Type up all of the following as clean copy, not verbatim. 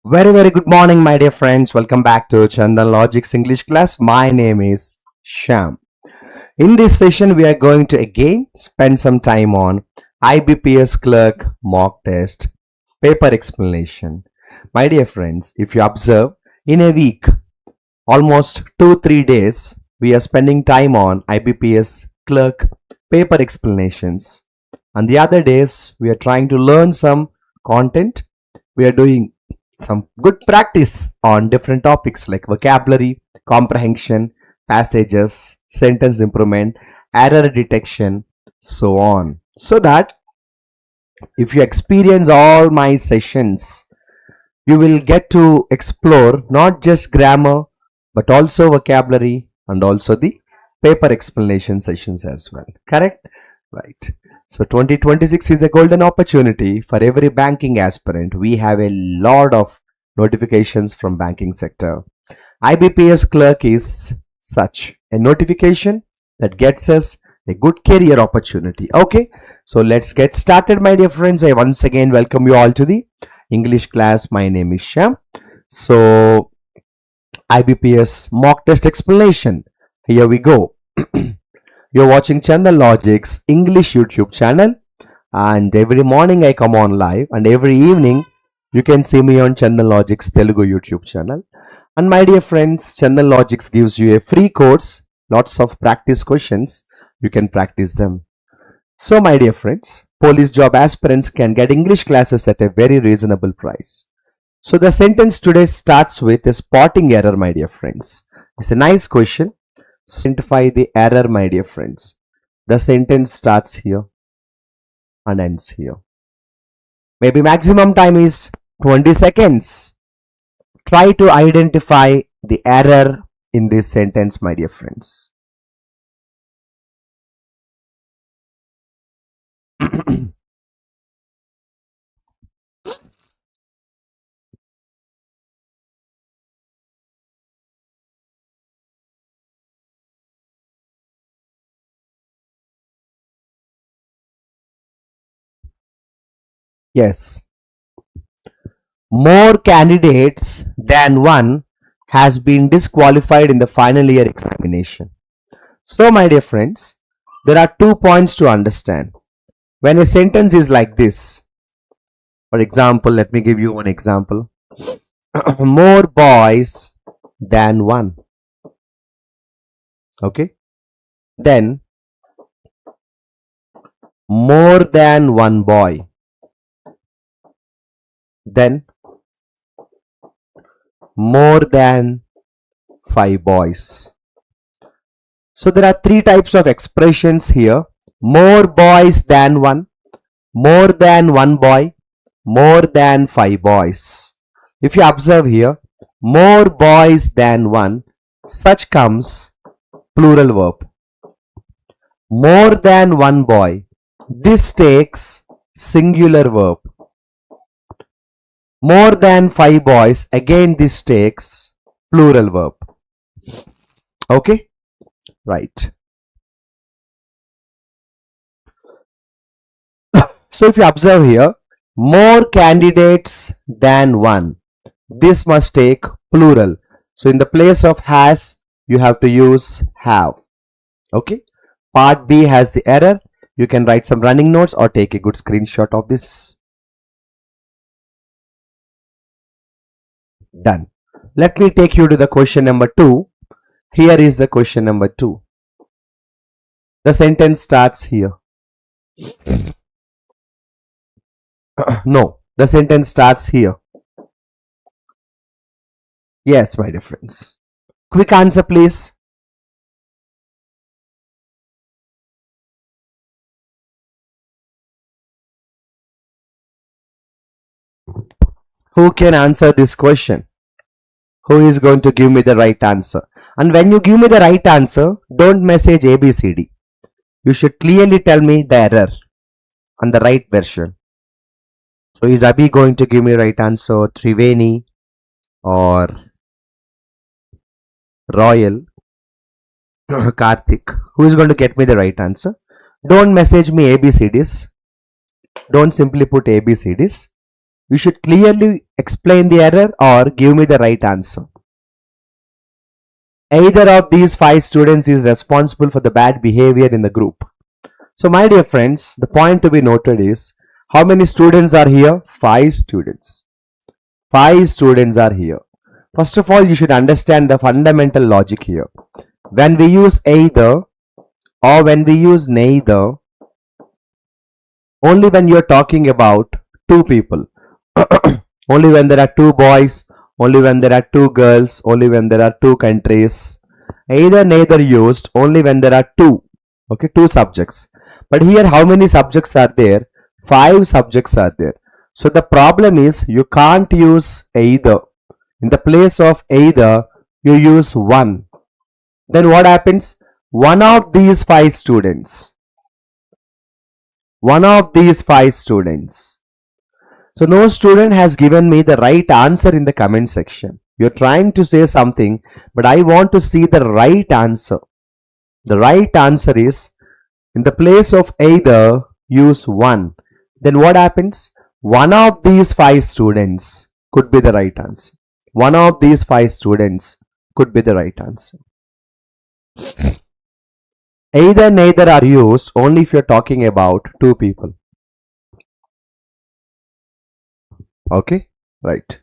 Very good morning, my dear friends. Welcome back to Chandan Logic's English class. My name is Sham. In this session, we are going to again spend some time on IBPS Clerk mock test paper explanation. My dear friends, if you observe, in a week, almost 2-3 days, we are spending time on IBPS Clerk paper explanations. And the other days, we are trying to learn some content. We are doing some good practice on different topics like vocabulary, comprehension, passages, sentence improvement, error detection, so on. So that if you experience all my sessions, you will get to explore not just grammar but also vocabulary and also the paper explanation sessions as well. Correct? Right. So 2026 is a golden opportunity for every banking aspirant. We have a lot of notifications from banking sector. IBPS Clerk is such a notification that gets us a good career opportunity. Okay, so let's get started, my dear friends. I once again welcome you all to the English class. My name is Sham. So IBPS mock test explanation. Here we go. You're watching Chandan Logic's English YouTube channel, and every morning I come on live, and every evening you can see me on Chandan Logic's Telugu YouTube channel. And my dear friends, Chandan Logics gives you a free course, lots of practice questions. You can practice them. So my dear friends, police job aspirants can get English classes at a very reasonable price. So the sentence today starts with a spotting error, my dear friends. It's a nice question. Identify the error, my dear friends. The sentence starts here and ends here. Maybe maximum time is 20 seconds. Try to identify the error in this sentence, my dear friends. Yes. More candidates than one has been disqualified in the final year examination. So my dear friends, there are 2 points to understand. When a sentence is like this, for example, let me give you one example. More boys than one. Okay. Then more than one boy. Then more than 5 boys. So there are 3 types of expressions here. More boys than one, more than one boy, more than 5 boys. If you observe here, more boys than one, such comes plural verb. More than one boy, this takes singular verb. More than 5 boys, again this takes plural verb. Okay, right. So if you observe here, more candidates than one, this must take plural. So in the place of has, you have to use have. Okay, part B has the error. You can write some running notes or take a good screenshot of this. Done. Let me take you to the question number 2. Here is the question number 2. The sentence starts here. No, the sentence starts here. Yes, my dear friends. Quick answer, please. Who can answer this question? Who is going to give me the right answer? And when you give me the right answer, don't message ABCD. You should clearly tell me the error and the right version. So is Abhi going to give me right answer, Triveni or Royal, Karthik? Who is going to get me the right answer? Don't message me ABCDs. Don't simply put ABCDs. You should clearly explain the error or give me the right answer. Either of these 5 students is responsible for the bad behavior in the group. So my dear friends, the point to be noted is, how many students are here? 5 students. 5 students are here. First of all, you should understand the fundamental logic here. When we use either or when we use neither, only when you are talking about 2 people. Only when there are 2 boys, only when there are 2 girls, only when there are 2 countries. Either neither used only when there are 2. Okay, 2 subjects. But here how many subjects are there? 5 subjects are there. So the problem is you can't use either. In the place of either, you use one. Then what happens? One of these 5 students. So no student has given me the right answer in the comment section. You're trying to say something, but I want to see the right answer. The right answer is, in the place of either, use one. Then what happens? One of these 5 students could be the right answer. One of these 5 students could be the right answer. Either, neither are used only if you're talking about 2 people. Okay, right.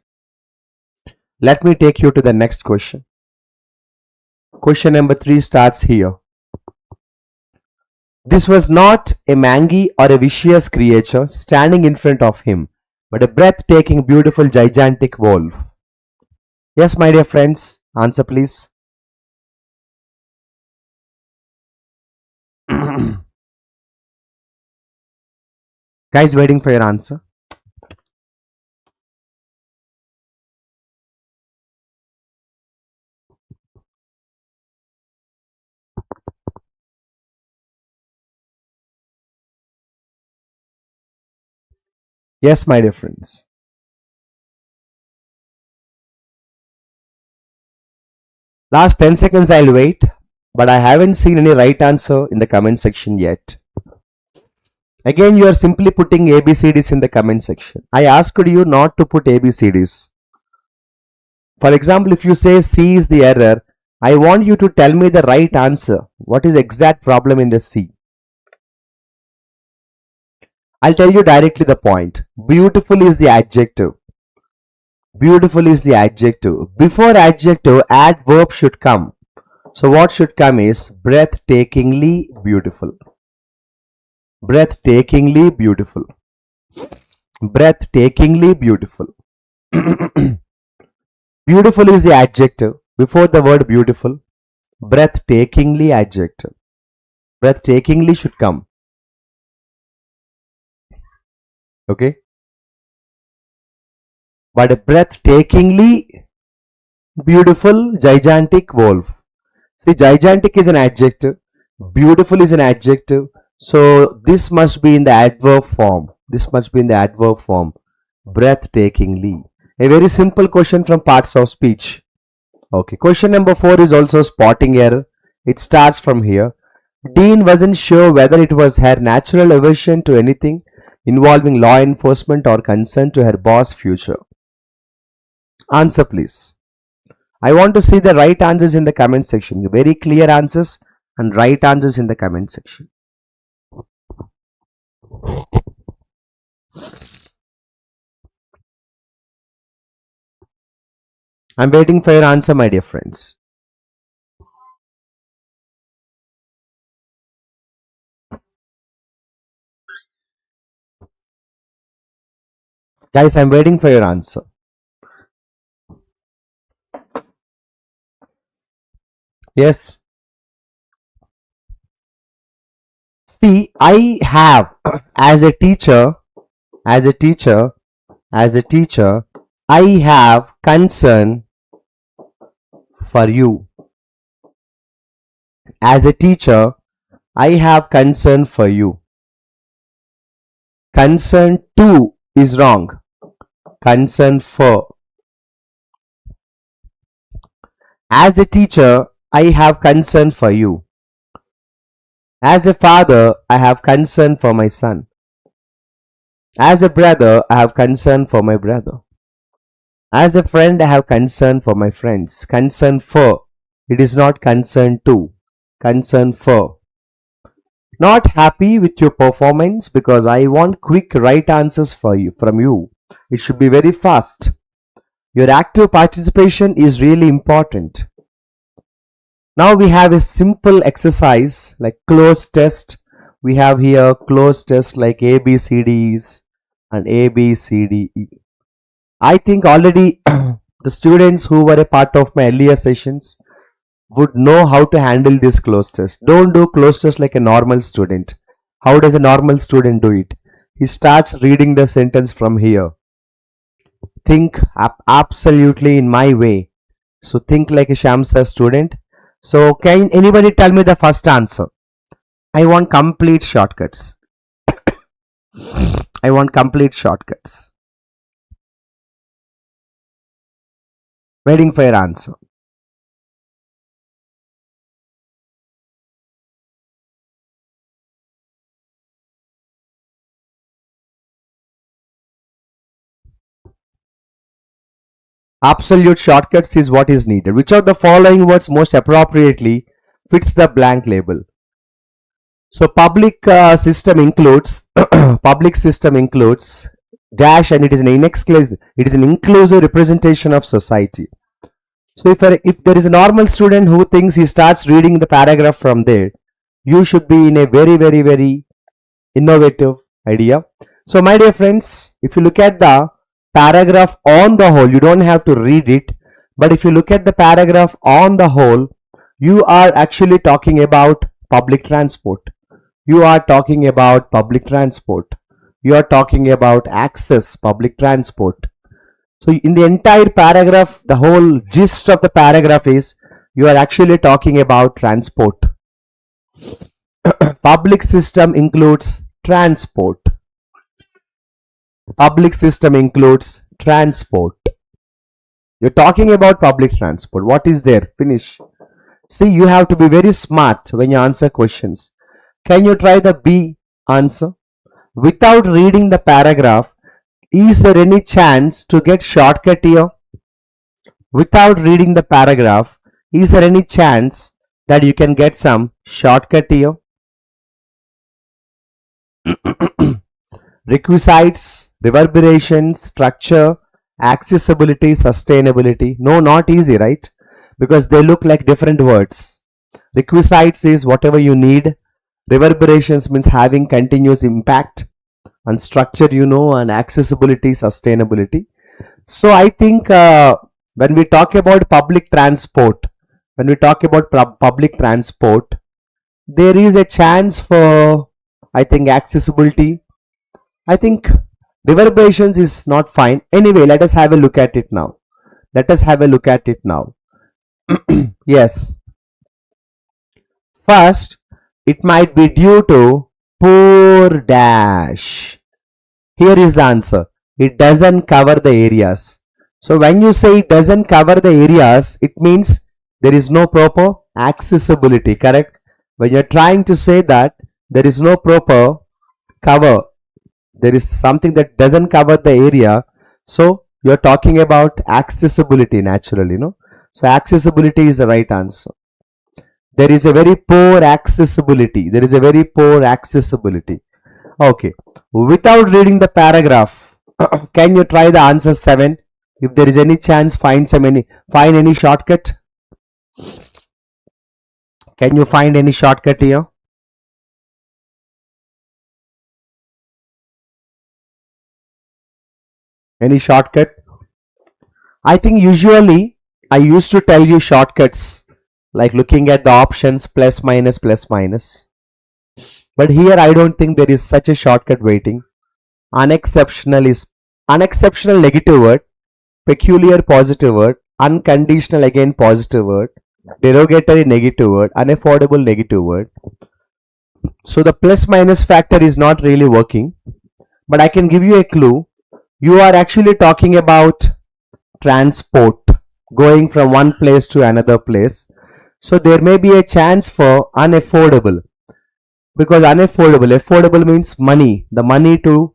Let me take you to the next question. Question number 3 starts here. This was not a mangy or a vicious creature standing in front of him, but a breathtaking, beautiful, gigantic wolf. Yes, my dear friends, answer please. Guys, waiting for your answer. Yes, my dear friends. Last 10 seconds I'll wait, but I haven't seen any right answer in the comment section yet. Again, you are simply putting ABCDs in the comment section. I asked you not to put ABCDs. For example, if you say C is the error, I want you to tell me the right answer. What is the exact problem in the C? I'll tell you directly the point. Beautiful is the adjective. Beautiful is the adjective. Before adjective, adverb should come. So what should come is breathtakingly beautiful. Breathtakingly beautiful. Breathtakingly beautiful. Beautiful is the adjective. Before the word beautiful, breathtakingly adjective. Breathtakingly should come. Okay. But a breathtakingly beautiful, gigantic wolf. See, gigantic is an adjective. Beautiful is an adjective. So this must be in the adverb form. This must be in the adverb form. Breathtakingly. A very simple question from parts of speech. Okay. Question number 4 is also spotting error. It starts from here. Dean wasn't sure whether it was her natural aversion to anything involving law enforcement or concern to her boss' future. Answer please. I want to see the right answers in the comment section. Very clear answers and right answers in the comment section. I'm waiting for your answer, my dear friends. Guys, I'm waiting for your answer. Yes. See, I have as a teacher, I have concern for you. As a teacher, I have concern for you. Concern to is wrong. Concern for. As a teacher, I have concern for you. As a father, I have concern for my son. As a brother, I have concern for my brother. As a friend, I have concern for my friends. Concern for. It is not concern to. Concern for. Not happy with your performance because I want quick right answers for you from you. It should be very fast. Your active participation is really important. Now we have a simple exercise like cloze test. We have here cloze test like ABCDs and ABCDE. I think already the students who were a part of my earlier sessions would know how to handle this cloze test. Don't do cloze test like a normal student. How does a normal student do it? He starts reading the sentence from here. Think absolutely in my way. So think like a Shamsa student. So can anybody tell me the first answer? I want complete shortcuts. I want complete shortcuts. Waiting for your answer. Absolute shortcuts is what is needed. Which of the following words most appropriately fits the blank label? So public system includes public system includes dash, and it is an inclusive representation of society. So if there is a normal student who thinks he starts reading the paragraph from there, you should be in a very innovative idea. So my dear friends, if you look at the paragraph on the whole, you don't have to read it, but if you look at the paragraph on the whole, you are actually talking about public transport. You are talking about public transport. You are talking about access public transport. So in the entire paragraph, the whole gist of the paragraph is you are actually talking about transport. Public system includes transport. Public system includes transport. You're talking about public transport. What is there? Finish. See, you have to be very smart when you answer questions. Can you try the B answer? Without reading the paragraph, is there any chance to get shortcut here? Without reading the paragraph, is there any chance that you can get some shortcut here? Requisites, reverberation, structure, accessibility, sustainability. No, not easy, right? Because they look like different words. Requisites is whatever you need. Reverberations means having continuous impact. And structure, and accessibility, sustainability. So I think when we talk about public transport, public transport, there is a chance for, I think, accessibility. I think reverberations is not fine. Anyway, let us have a look at it now. Yes. First, it might be due to poor dash. Here is the answer. It doesn't cover the areas. So when you say it doesn't cover the areas, it means there is no proper accessibility, correct? When you're trying to say that there is no proper cover, there is something that doesn't cover the area, so you're talking about accessibility naturally, So accessibility is the right answer. There is a very poor accessibility. Okay. Without reading the paragraph, can you try the answer 7? If there is any chance, find any shortcut. Can you find any shortcut here? Any shortcut? I think usually I used to tell you shortcuts like looking at the options plus minus. But here I don't think there is such a shortcut waiting. Unexceptional negative word, peculiar positive word, unconditional again positive word, derogatory negative word, unaffordable negative word. So the plus minus factor is not really working, but I can give you a clue. You are actually talking about transport, going from one place to another place. So there may be a chance for unaffordable, because affordable means money, the money to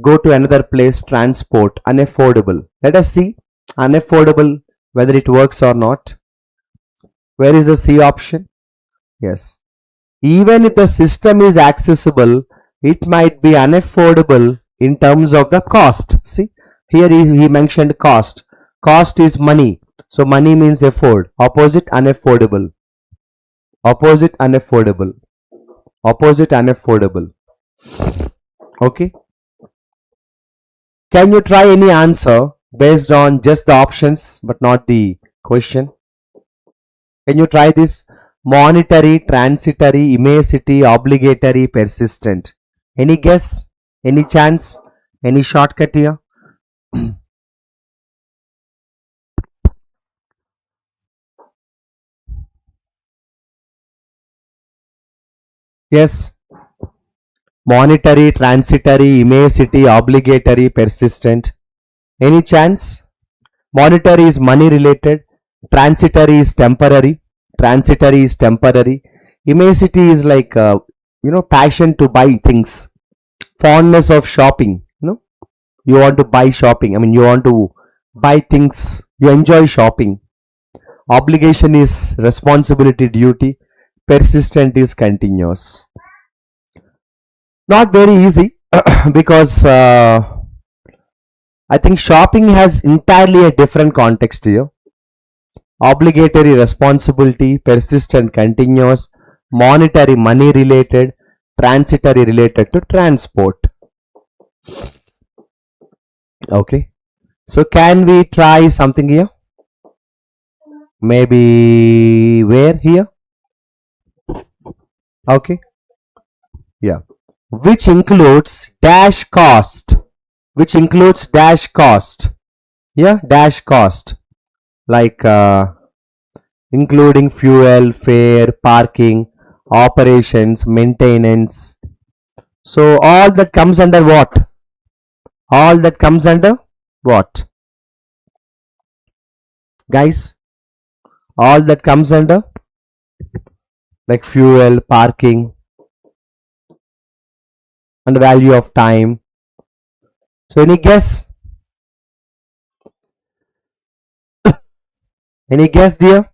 go to another place, transport, unaffordable. Let us see unaffordable whether it works or not. Where is the C option? Yes. Even if the system is accessible, it might be unaffordable in terms of the cost. See, here he mentioned cost. Cost is money. So money means afford. Opposite unaffordable. Opposite unaffordable. Opposite unaffordable. Okay. Can you try any answer based on just the options but not the question? Can you try this? Monetary, transitory, immediate, obligatory, persistent. Any guess? Any chance? Any shortcut here? Yes. Monetary, transitory, immediate, obligatory, persistent. Any chance? Monetary is money related. Transitory is temporary. Transitory is temporary. Immediate is like passion to buy things. Fondness of shopping. You want to buy shopping. You want to buy things. You enjoy shopping. Obligation is responsibility, duty. Persistent is continuous. Not very easy because I think shopping has entirely a different context here. Obligatory, responsibility, persistent, continuous, monetary, money related, transitory, related to transport. Okay, so can we try something here? Maybe where here? Okay, yeah. Which includes dash cost. Which includes dash cost. Yeah, dash cost. Like including fuel, fare, parking, operations, maintenance. So all that comes under what? All that comes under what? Guys, all that comes under like fuel, parking, and value of time. So any guess? Any guess, dear?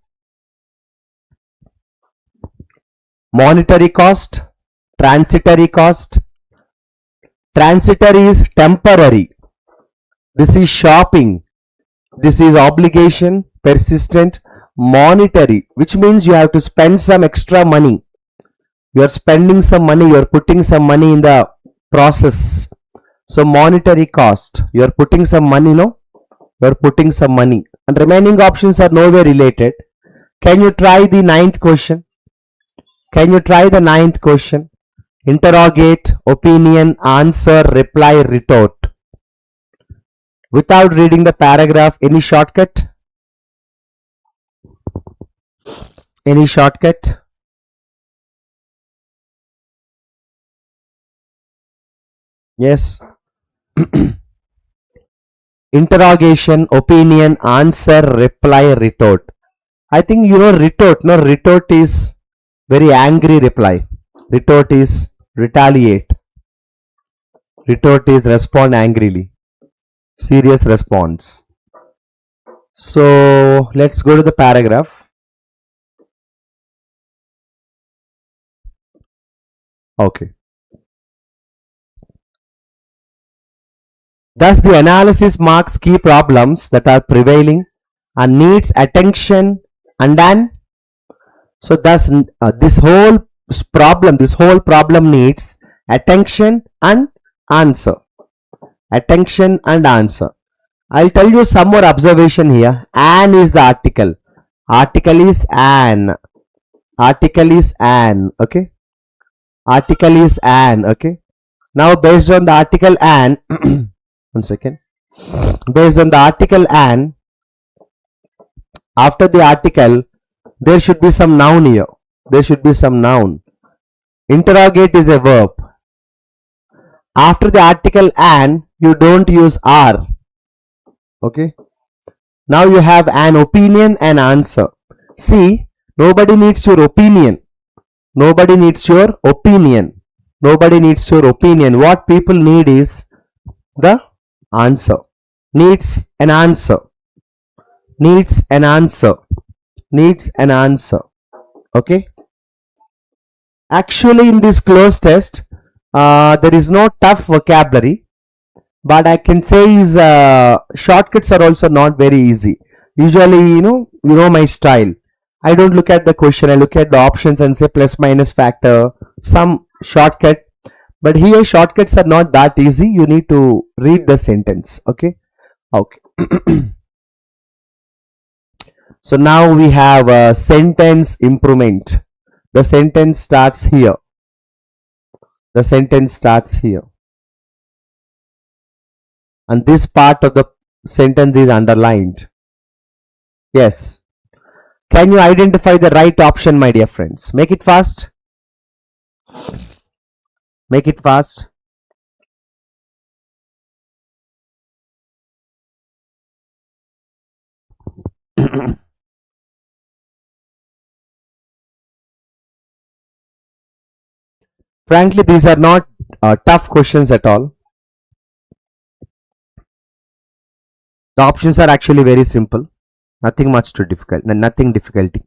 Monetary cost, transitory cost. Transitory is temporary. This is shopping. This is obligation, persistent. Monetary, which means you have to spend some extra money. You are spending some money, you are putting some money in the process. So monetary cost, you are putting some money, no? You are putting some money. And remaining options are nowhere related. Can you try the 9th question? Can you try the 9th question? Interrogate, opinion, answer, reply, retort. Without reading the paragraph, any shortcut? Any shortcut? Yes. Interrogation, opinion, answer, reply, retort. I think you know retort. No, retort is very angry reply. Retort is retaliate. Retort is respond angrily. Serious response. So let's go to the paragraph. Okay. Thus, the analysis marks key problems that are prevailing and needs attention and an. So, thus, this whole problem needs attention and answer. Attention and answer. I'll tell you some more observation here. An is the article. Article is an. Article is an. Okay. Article is an. Okay. Now, based on the article an. One second. Based on the article and after the article, there should be some noun here. There should be some noun. Interrogate is a verb. After the article and, you don't use are. Okay. Now you have an opinion and answer. See, nobody needs your opinion. Nobody needs your opinion. Nobody needs your opinion. What people need is the answer. Needs an answer. Needs an answer. Needs an answer. Okay. Actually, in this closed test, there is no tough vocabulary, but I can say is shortcuts are also not very easy. Usually, you know my style. I don't look at the question. I look at the options and say plus minus factor, some shortcut. But here shortcuts are not that easy. You need to read the sentence. Okay. Okay. So now we have a sentence improvement. The sentence starts here. The sentence starts here. And this part of the sentence is underlined. Yes. Can you identify the right option, my dear friends? Make it fast. Make it fast. Frankly, these are not tough questions at all. The options are actually very simple. Nothing much too difficult. Nothing difficulty.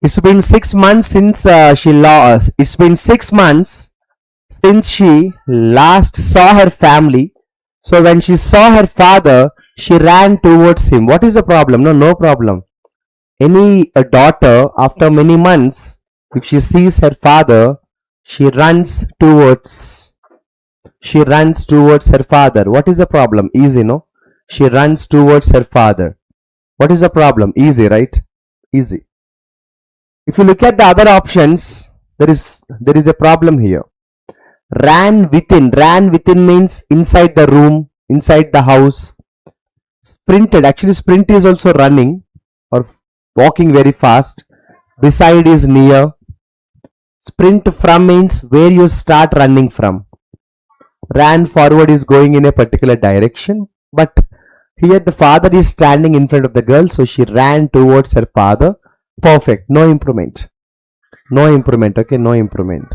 It's been 6 months since she lost. It's been 6 months since she last saw her family. So when she saw her father, she ran towards him. What is the problem? No, no problem. Any daughter after many months, if she sees her father, she runs towards her father. What is the problem? Easy, no? She runs towards her father. What is the problem? Easy, right? Easy. If you look at the other options, there is a problem here. Ran within means inside the room, inside the house. Sprinted, actually sprint is also running or walking very fast. Beside is near. Sprint from means where you start running from. Ran forward is going in a particular direction, but here the father is standing in front of the girl, so she ran towards her father. Perfect. No improvement. No improvement. Okay, no improvement.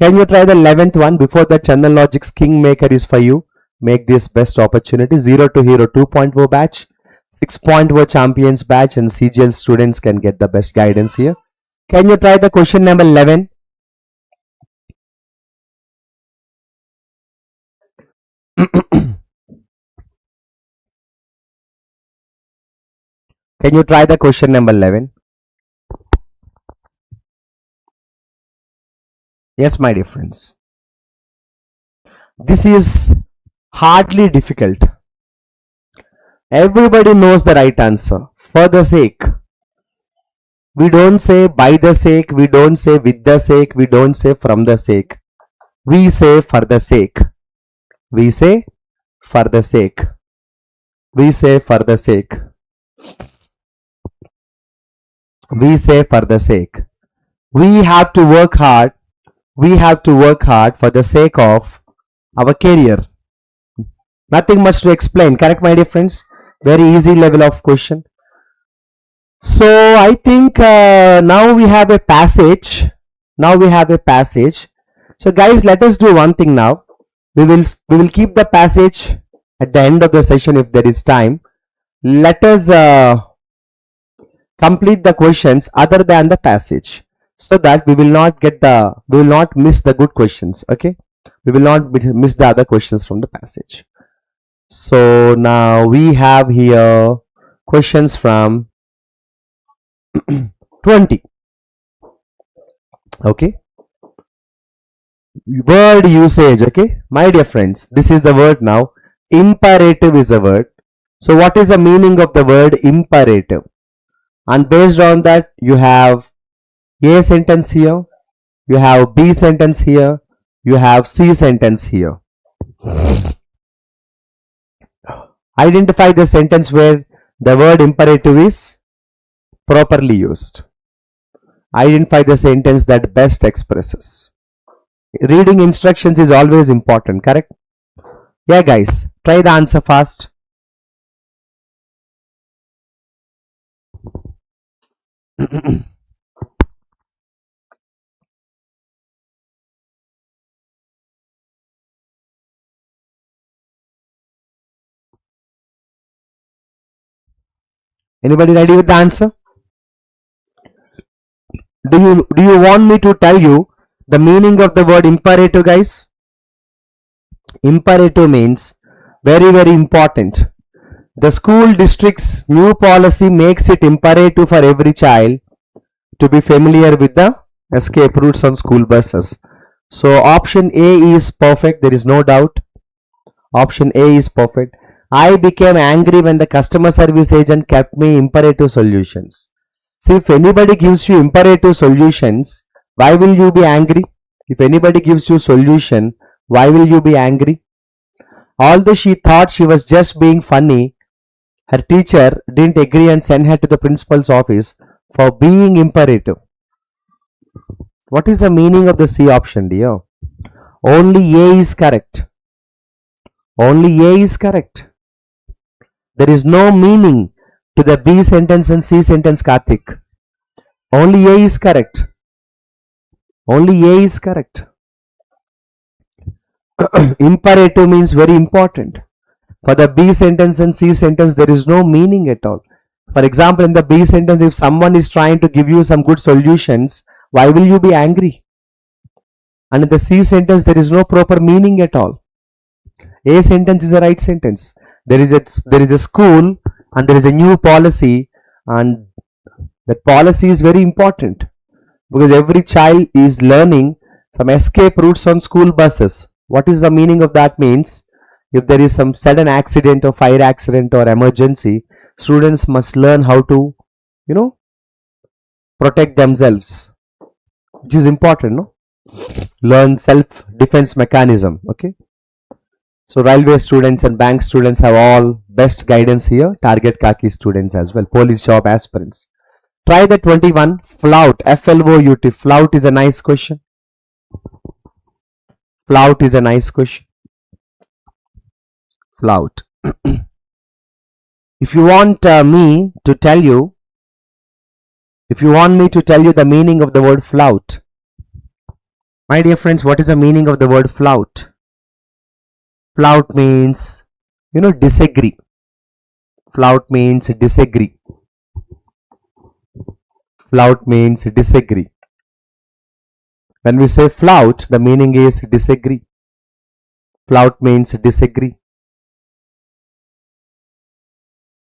Can you try the 11th one? Before that, Chandan Logic's Kingmaker is for you. Make this best opportunity. 0 to Hero 2.0 batch, 6.0 Champions batch, and CGL students can get the best guidance here. Can you try the question number 11? Can you try the question number 11? Yes, my dear friends. This is hardly difficult. Everybody knows the right answer. For the sake. We don't say by the sake. We don't say with the sake. We don't say from the sake. We say for the sake. We say for the sake. We say for the sake. We say for the sake. We have to work hard. We have to work hard for the sake of our career. Nothing much to explain. Correct, my dear friends? Very easy level of question. So I think now we have a passage. Now we have a passage. So guys, let us do one thing now. We will keep the passage at the end of the session if there is time. Let us complete the questions other than the passage, so that we will not miss the good questions. Okay, we will not miss the other questions from the passage. So now we have here questions from 20. Okay, word usage. Okay, my dear friends, this is the word now. Imperative is a word. So what is the meaning of the word imperative? And based on that, you have A sentence here, you have B sentence here, you have C sentence here. Identify the sentence where the word imperative is properly used. Identify the sentence that best expresses. Reading instructions is always important, correct? Yeah guys, try the answer fast. Anybody ready with the answer? Do you want me to tell you the meaning of the word imperative, guys? Imperative means very, very important. The school district's new policy makes it imperative for every child to be familiar with the escape routes on school buses. So option A is perfect, there is no doubt. Option A is perfect. I became angry when the customer service agent kept me imperative solutions. See, if anybody gives you imperative solutions, why will you be angry? If anybody gives you solution, why will you be angry? Although she thought she was just being funny, her teacher didn't agree and sent her to the principal's office for being imperative. What is the meaning of the C option, dear? Only A is correct. Only A is correct. There is no meaning to the B sentence and C sentence, Karthik. Only A is correct. Only A is correct. Imperative means very important. For the B sentence and C sentence, there is no meaning at all. For example, in the B sentence, if someone is trying to give you some good solutions, why will you be angry? And in the C sentence, there is no proper meaning at all. A sentence is a right sentence. There is a school and there is a new policy, and that policy is very important because every child is learning some escape routes on school buses. What is the meaning of that? Means if there is some sudden accident or fire accident or emergency, students must learn how to, protect themselves, which is important, no? Learn self-defense mechanism, okay? So railway students and bank students have all best guidance here. Target khaki students as well. Police job aspirants. Try the 21. Flout. F-L-O-U-T. Flout is a nice question. Flout is a nice question. Flout. If you want me to tell you the meaning of the word flout, my dear friends, what is the meaning of the word flout? Flout means, disagree. Flout means disagree. Flout means disagree. When we say flout, the meaning is disagree. Flout means disagree.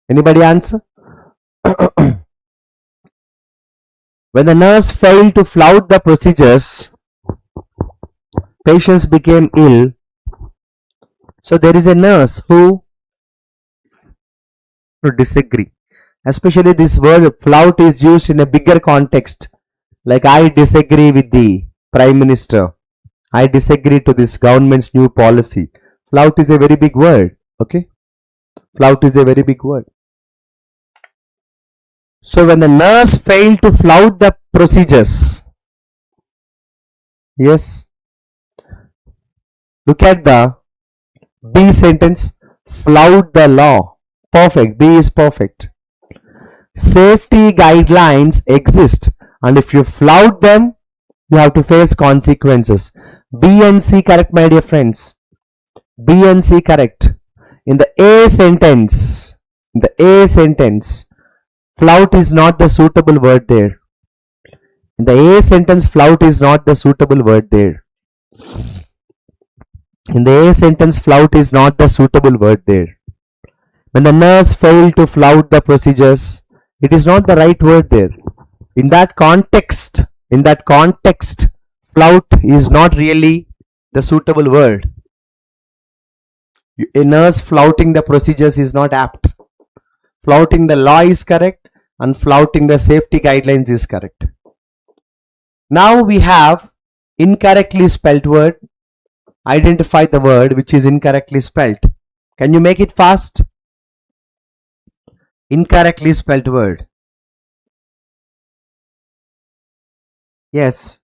Anybody answer? When the nurse failed to flout the procedures, patients became ill. So there is a nurse who disagree. Especially this word flout is used in a bigger context. Like I disagree with the Prime Minister. I disagree to this government's new policy. Flout is a very big word. Okay? Flout is a very big word. So when the nurse failed to flout the procedures. Yes. Look at the B sentence. Flout the law. Perfect. B is perfect. Safety guidelines exist, and if you flout them, you have to face consequences. B and C correct, my dear friends. B and C correct. In the A sentence, flout is not the suitable word there. In the A sentence, flout is not the suitable word there. In the A sentence, flout is not the suitable word there. When the nurse failed to flout the procedures, it is not the right word there. In that context, flout is not really the suitable word. A nurse flouting the procedures is not apt. Flouting the law is correct and flouting the safety guidelines is correct. Now we have incorrectly spelled word. Identify the word which is incorrectly spelled. Can you make it fast? Incorrectly spelled word. Yes.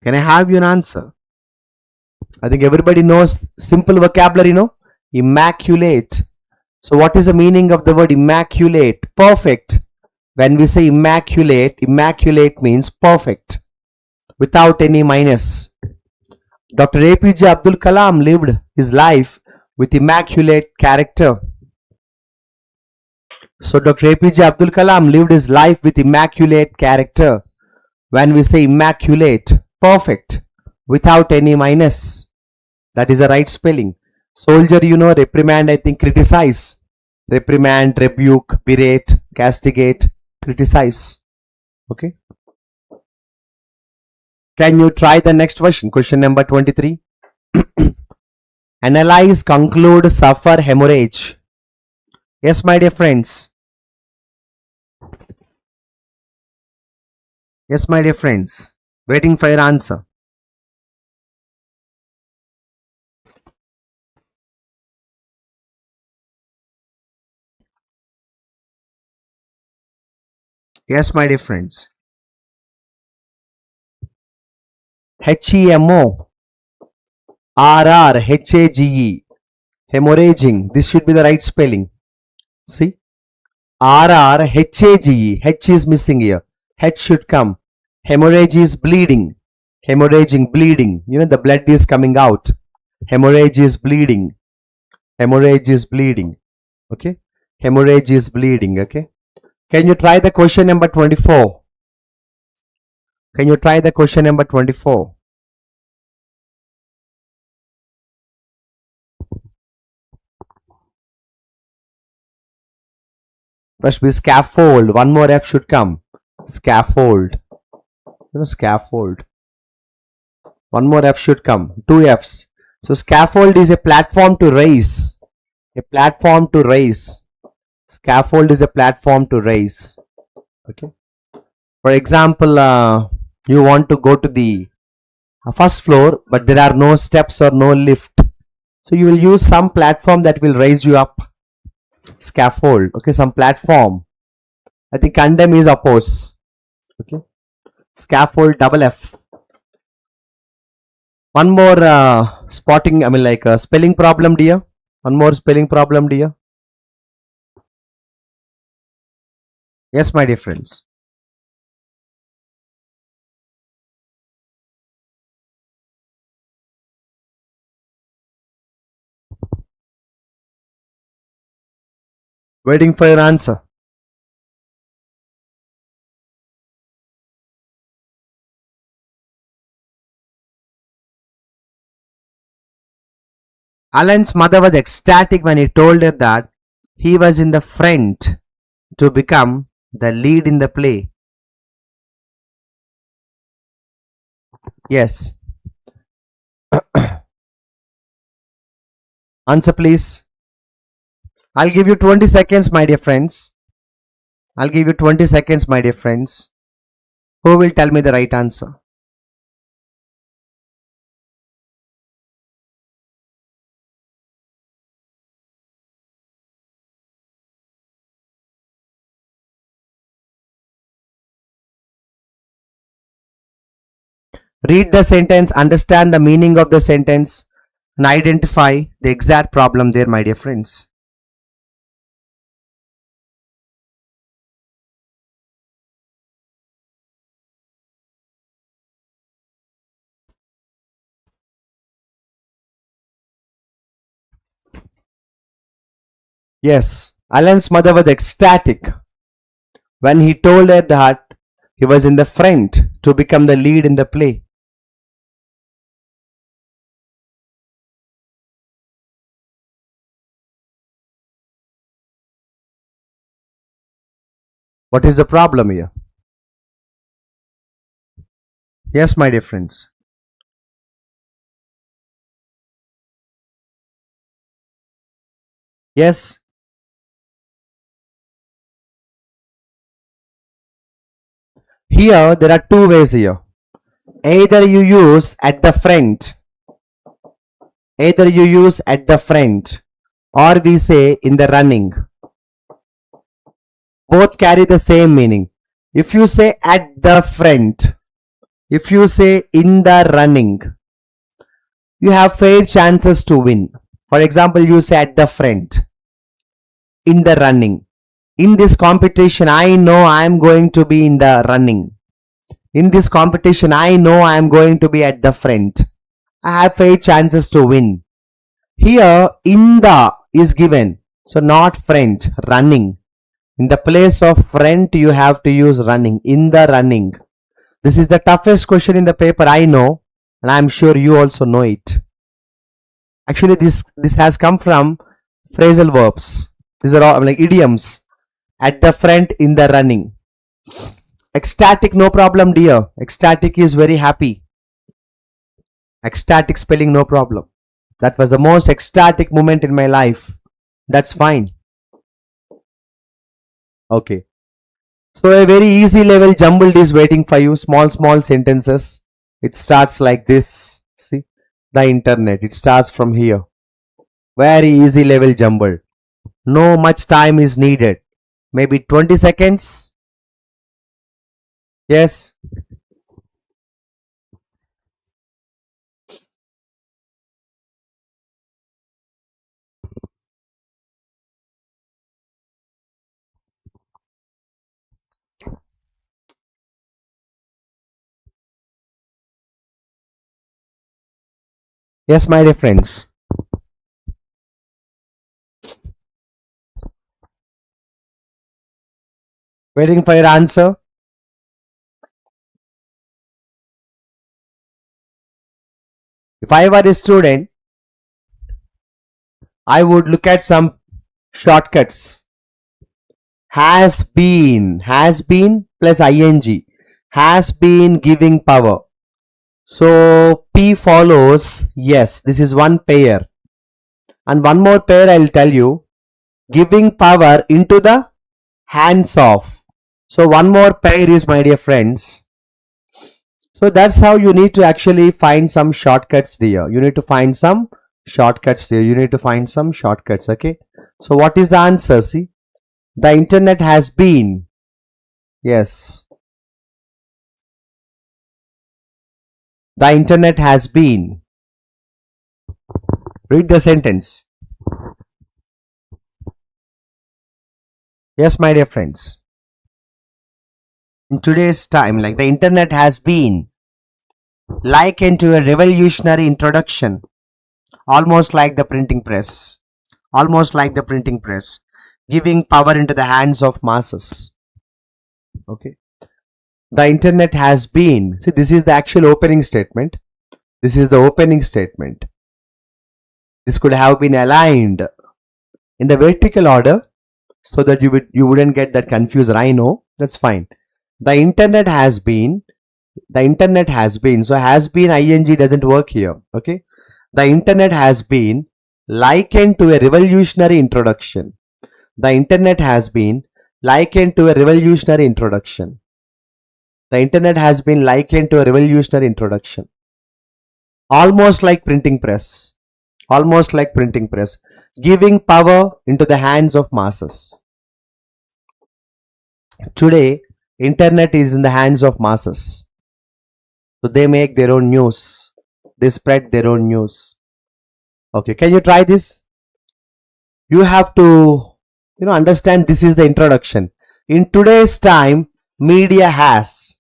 Can I have your answer? I think everybody knows simple vocabulary, no? Immaculate. So what is the meaning of the word immaculate? Perfect. When we say immaculate, immaculate means perfect, without any minus. Dr. APJ Abdul Kalam lived his life with immaculate character. So Dr. APJ Abdul Kalam lived his life with immaculate character. When we say immaculate, perfect, without any minus, that is the right spelling. Soldier, you know, reprimand, I think, criticize. Reprimand, rebuke, berate, castigate, criticize. Okay. Can you try the next question? Question number 23. Analyze, conclude, suffer, hemorrhage. Yes, my dear friends. Yes, my dear friends. Waiting for your answer. Yes, my dear friends. HEMO, RR, HAGE, hemorrhaging. This should be the right spelling. See, RR, HAGE, H is missing here. H should come. Hemorrhage is bleeding. Hemorrhaging, bleeding. You know, the blood is coming out. Hemorrhage is bleeding. Hemorrhage is bleeding. Okay. Hemorrhage is bleeding. Okay. Can you try the question number 24? Can you try the question number 24? Must be scaffold. One more F should come. Scaffold. You know, scaffold. One more F should come. Two Fs. So scaffold is a platform to raise. A platform to raise. Scaffold is a platform to raise. Okay. For example, you want to go to the first floor, but there are no steps or no lift. So you will use some platform that will raise you up. Scaffold. Okay, some platform. I think condemn is oppose. Okay. Scaffold, double F. One more spotting, I mean like a spelling problem, dear. One more spelling problem, dear. Yes, my dear friends. Waiting for your answer. Alan's mother was ecstatic when he told her that he was in the front to become the lead in the play. Yes. Answer please. I'll give you 20 seconds, my dear friends. I'll give you 20 seconds, my dear friends. Who will tell me the right answer? Read the sentence, understand the meaning of the sentence, and identify the exact problem there, my dear friends. Yes, Alan's mother was ecstatic when he told her that he was in the front to become the lead in the play. What is the problem here? Yes, my dear friends. Yes. Here there are two ways here. Either you use at the front. Either you use at the front, or we say in the running. Both carry the same meaning. If you say at the front, if you say in the running, you have fair chances to win. For example, you say at the front, in the running. In this competition, I know I am going to be in the running. In this competition, I know I am going to be at the front. I have fair chances to win. Here, in the is given. So, not front, running. In the place of front, you have to use running. In the running. This is the toughest question in the paper, I know, and I am sure you also know it. Actually, this has come from phrasal verbs. These are all like idioms. At the front, in the running. Ecstatic, no problem, dear. Ecstatic is very happy. Ecstatic spelling, no problem. That was the most ecstatic moment in my life. That's fine. Okay. So a very easy level jumbled is waiting for you. Small sentences. It starts like this. See, the internet. It starts from here. Very easy level jumbled. No much time is needed. Maybe 20 seconds. Yes. Yes, my dear friends. Waiting for your answer. If I were a student, I would look at some shortcuts. Has been plus ing. Has been giving power. So P follows. Yes, this is one pair. And one more pair I will tell you. Giving power into the hands of. So one more pair is, my dear friends. So that's how you need to actually find some shortcuts there. You need to find some shortcuts there. You need to find some shortcuts. Okay. So what is the answer? See, the internet has been. Yes. The internet has been. Read the sentence. Yes, my dear friends. In today's time, like the internet has been likened to a revolutionary introduction, almost like the printing press, giving power into the hands of masses. Okay. The internet has been. See, this is the actual opening statement. This is the opening statement. This could have been aligned in the vertical order so that you wouldn't get that confused. I know, that's fine. The internet has been. So has been ing doesn't work here. Okay. The internet has been likened to a revolutionary introduction. The internet has been likened to a revolutionary introduction. The internet has been likened to a revolutionary introduction. Almost like printing press. Giving power into the hands of masses. Today, internet is in the hands of masses. So they make their own news. They spread their own news. Okay, can you try this? You have to, understand this is the introduction. In today's time, media has.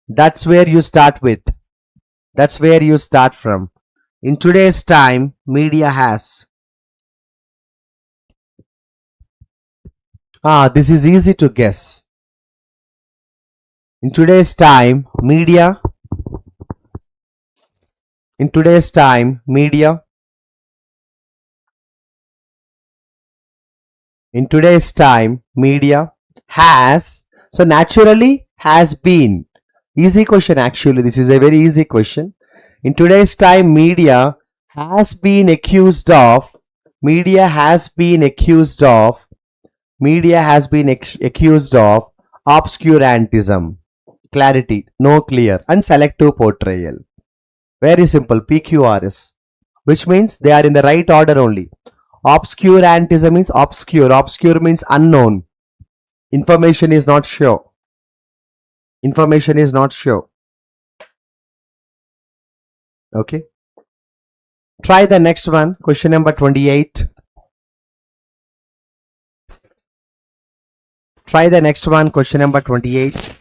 That's where you start with. That's where you start from. In today's time, media has. This is easy to guess. In today's time, media. In today's time, media. In today's time, media has. So naturally, has been. Easy question actually. This is a very easy question. In today's time, media has been accused of. Media has been accused of obscurantism, clarity, no clear, and selective portrayal. Very simple, PQRS, which means they are in the right order only. Obscurantism means obscure. Obscure means unknown. Information is not sure. Information is not sure. Okay. Try the next one, question number 28. Try the next one, question number 28.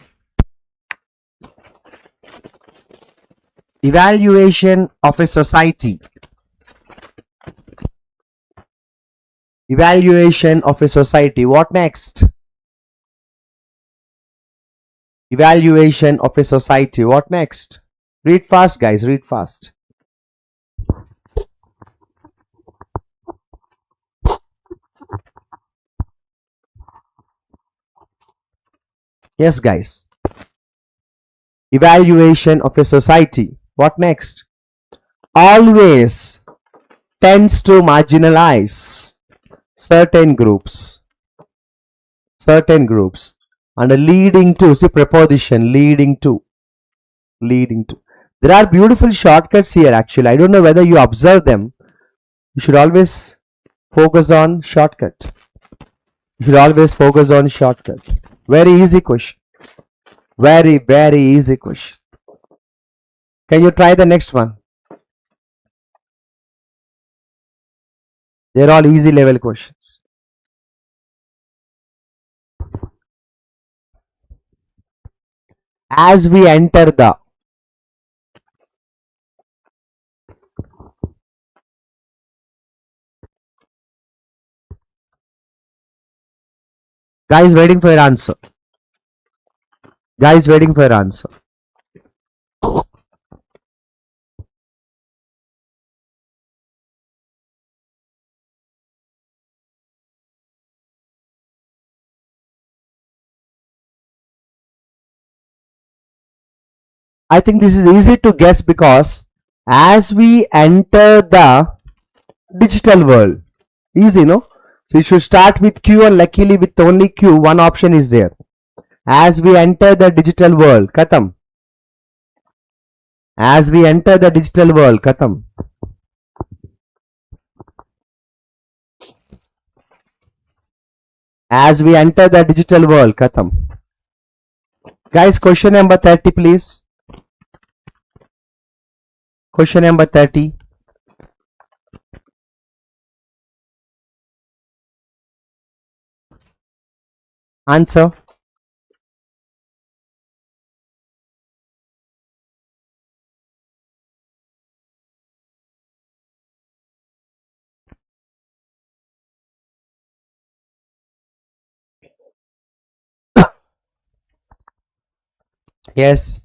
Evaluation of a society. Evaluation of a society. What next? Evaluation of a society. What next? Read fast, guys. Read fast. Yes, guys. Evaluation of a society. What next? Always tends to marginalize certain groups and leading to, see, preposition, leading to. There are beautiful shortcuts here actually. I don't know whether you observe them. You should always focus on shortcut. Very easy question. Very easy question. Can you try the next one? They're all easy level questions. As we enter the, guys waiting for your answer. I think this is easy to guess because as we enter the digital world, easy, no? So you should start with Q, and luckily with only Q, one option is there. As we enter the digital world, khatam. As we enter the digital world, khatam. As we enter the digital world, khatam. Guys, question number 30, please. Question number 30. Answer. Yes.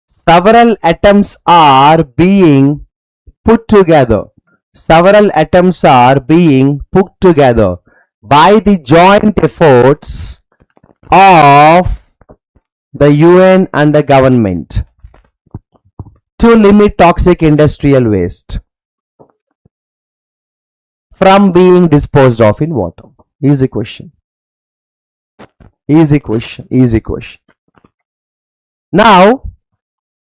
Several atoms are being put together. Several atoms are being put together by the joint efforts of the UN and the government to limit toxic industrial waste from being disposed of in water. Easy question. Now,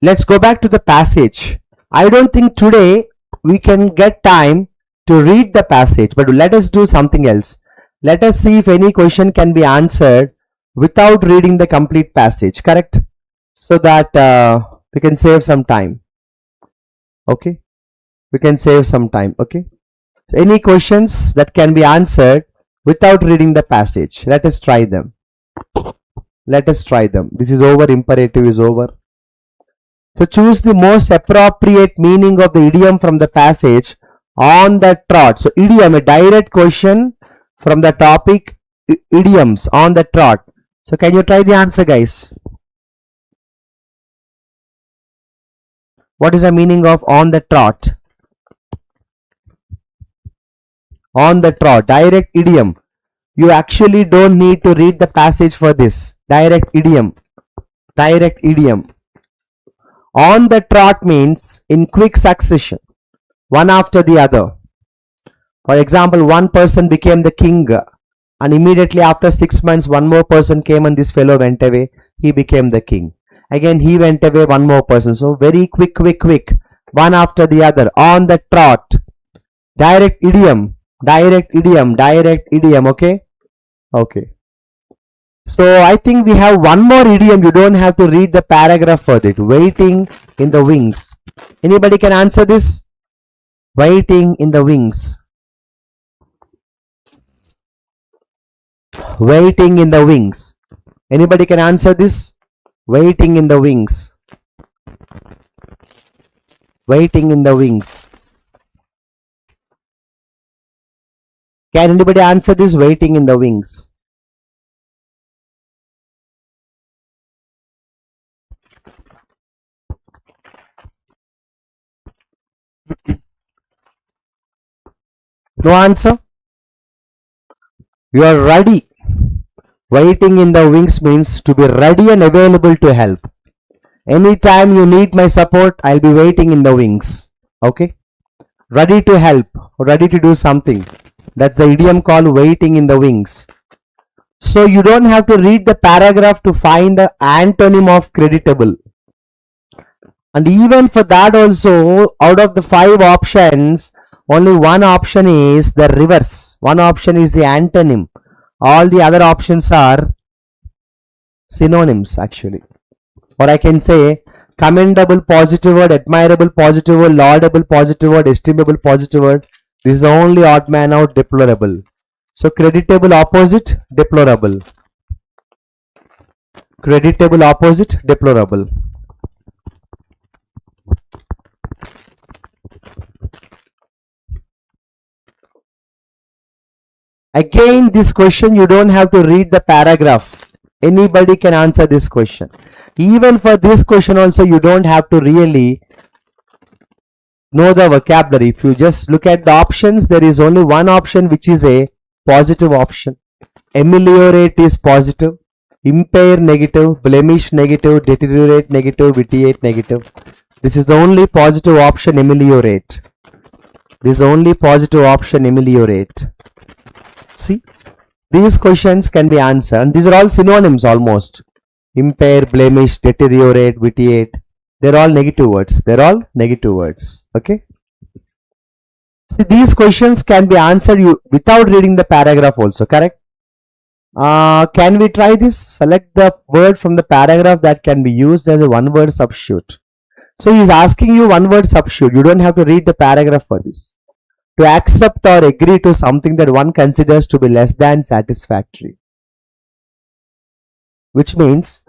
let's go back to the passage. I don't think today we can get time to read the passage, but let us do something else. Let us see if any question can be answered without reading the complete passage, correct? So that we can save some time. Okay? We can save some time. Okay? So any questions that can be answered without reading the passage? Let us try them. This is over. Imperative is over. So choose the most appropriate meaning of the idiom from the passage on the trot. So idiom, a direct question from the topic idioms on the trot. So can you try the answer, guys? What is the meaning of on the trot? On the trot, direct idiom. You actually don't need to read the passage for this. Direct idiom. On the trot means in quick succession, one after the other. For example, one person became the king, and immediately after 6 months, one more person came and this fellow went away. He became the king. Again, he went away, one more person. So very quick, one after the other. On the trot. Direct idiom. Okay? Okay. So I think we have one more idiom. You don't have to read the paragraph for it. Waiting in the wings. Anybody can answer this? Waiting in the wings. Waiting in the wings. Anybody can answer this? Waiting in the wings. Waiting in the wings. Can anybody answer this? Waiting in the wings. No answer? You are ready. Waiting in the wings means to be ready and available to help. Anytime you need my support, I'll be waiting in the wings. Okay? Ready to help, ready to do something. That's the idiom called waiting in the wings. So you don't have to read the paragraph to find the antonym of creditable. And even for that also, out of the 5 options, only one option is the reverse. One option is the antonym. All the other options are synonyms actually. Or I can say commendable positive word, admirable positive word, laudable positive word, estimable positive word. This is the only odd man out, deplorable. So creditable opposite, deplorable. Creditable opposite, deplorable. Again, this question you don't have to read the paragraph. Anybody can answer this question. Even for this question also you don't have to really know the vocabulary. If you just look at the options, there is only one option which is a positive option. Ameliorate is positive, impair negative, blemish negative, deteriorate negative, vitiate negative. This is the only positive option, ameliorate. This is the only positive option, ameliorate. See, these questions can be answered, and these are all synonyms almost. Impair, blemish, deteriorate, vitiate. They're all negative words. They're all negative words. Okay. See, these questions can be answered without reading the paragraph also. Correct? Can we try this? Select the word from the paragraph that can be used as a one-word substitute. So he is asking you one-word substitute. You don't have to read the paragraph for this. To accept or agree to something that one considers to be less than satisfactory. Which means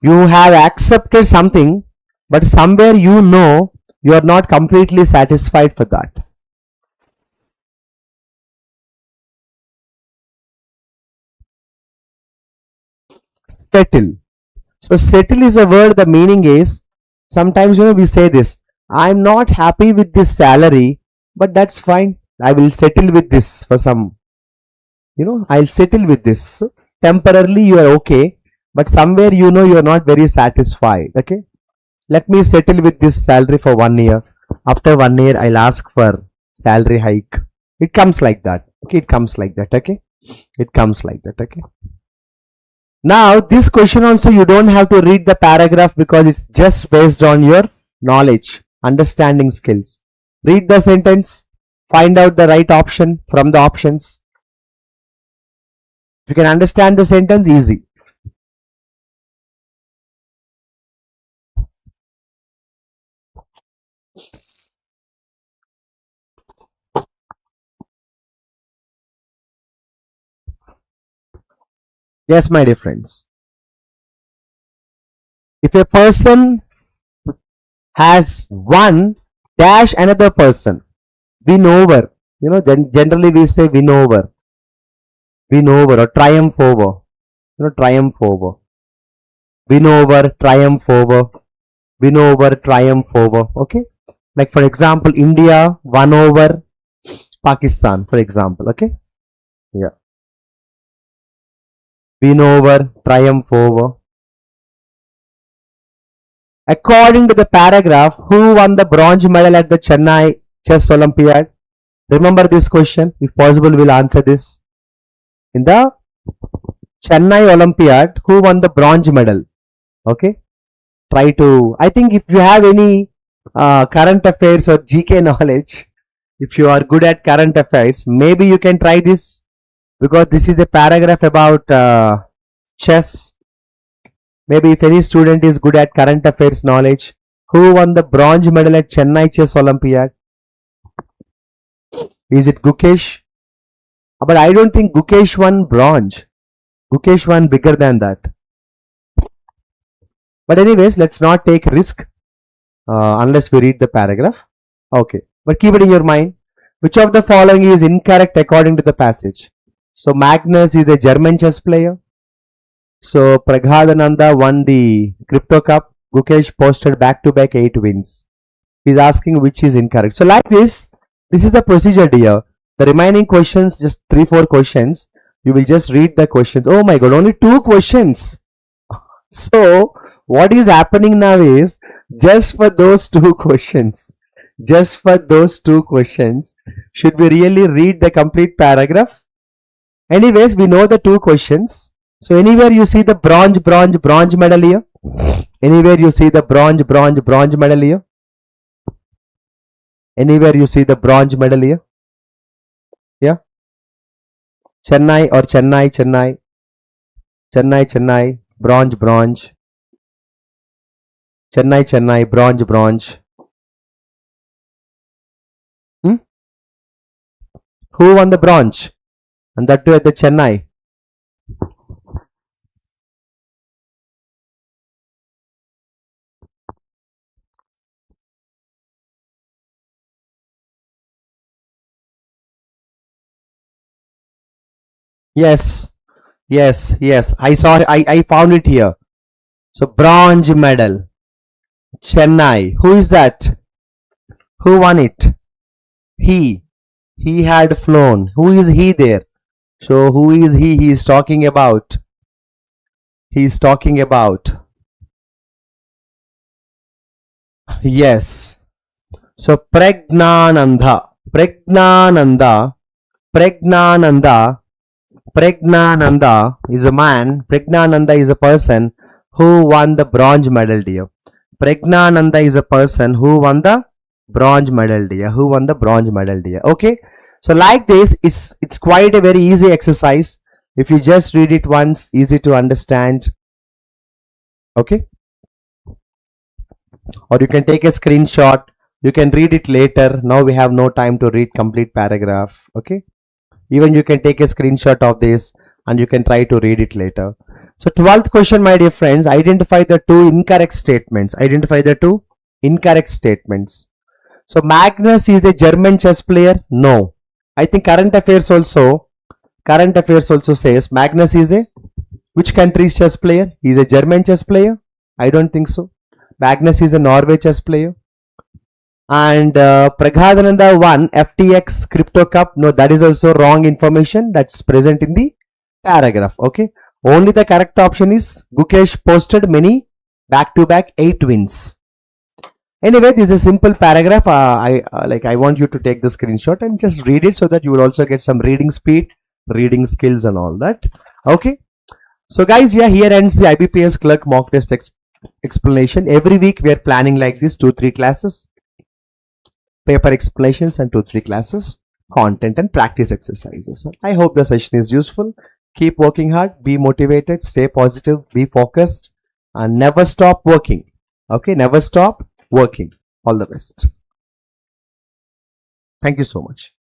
you have accepted something, but somewhere you know you are not completely satisfied for that. Settle. So settle is a word, the meaning is, sometimes we say this, I'm not happy with this salary, but that's fine. I will settle with this for some, I'll settle with this. Temporarily you are okay, but somewhere you know you are not very satisfied. Okay. Let me settle with this salary for 1 year. After 1 year, I'll ask for salary hike. It comes like that. Okay. It comes like that. Okay. It comes like that. Okay. Now, this question also you don't have to read the paragraph because it's just based on your knowledge, understanding skills. Read the sentence, find out the right option from the options. If you can understand the sentence, easy. Yes, my dear friends. If a person has won dash another person, win over, then generally we say win over or triumph over, triumph over, win over, triumph over, win over, triumph over. Okay, like for example, India won over Pakistan, for example. Okay, yeah, win over, triumph over. According to the paragraph, who won the bronze medal at the Chennai Chess Olympiad? Remember this question. If possible, we'll answer this. In the Chennai Olympiad, who won the bronze medal? Okay. Try to, I think if you have any current affairs or GK knowledge, if you are good at current affairs, maybe you can try this, because this is a paragraph about chess. Maybe if any student is good at current affairs knowledge, who won the bronze medal at Chennai Chess Olympiad? Is it Gukesh? But I don't think Gukesh won bronze. Gukesh won bigger than that. But anyways, let's not take risk unless we read the paragraph. Okay. But keep it in your mind. Which of the following is incorrect according to the passage? So Magnus is a German chess player. So Praghadananda won the Crypto Cup. Gukesh posted back-to-back 8 wins. He's asking which is incorrect. So like this is the procedure, dear. The remaining questions, just 3-4 questions. You will just read the questions. Oh my god, only 2 questions. So what is happening now is, just for those 2 questions, should we really read the complete paragraph? Anyways, we know the 2 questions. So anywhere you see the bronze medal here? Anywhere you see the bronze medal here? Anywhere you see the bronze medal here? Yeah? Chennai or Chennai, bronze. Chennai, bronze. Who won the bronze? And that too at the Chennai. Yes. I found it here. So bronze medal. Chennai. Who is that? Who won it? He had flown. Who is he there? So who is he? He is talking about. Yes. So Pregnananda is a man. Pregnananda is a person who won the bronze medal, dear. Pregnananda is a person who won the bronze medal, dear. Okay. So like this, it's quite a very easy exercise. If you just read it once, easy to understand. Okay. Or you can take a screenshot. You can read it later. Now we have no time to read complete paragraph. Okay. Even you can take a screenshot of this and you can try to read it later. So 12th question, my dear friends, identify the 2 incorrect statements. So Magnus is a German chess player. No. I think current affairs also says Magnus is a which country's chess player? He is a German chess player? I don't think so. Magnus is a Norway chess player. And Praghadananda won FTX Crypto Cup. No, that is also wrong information. That's present in the paragraph. Okay. Only the correct option is Gukesh posted many back-to-back 8 wins. Anyway, this is a simple paragraph. I want you to take the screenshot and just read it so that you will also get some reading speed, reading skills and all that. Okay. So guys, yeah, here ends the IBPS Clerk mock test explanation. Every week we are planning like this 2-3 classes, paper explanations, and 2-3 classes, content and practice exercises. I hope the session is useful. Keep working hard, be motivated, stay positive, be focused, and never stop working. Okay, never stop working. All the best. Thank you so much.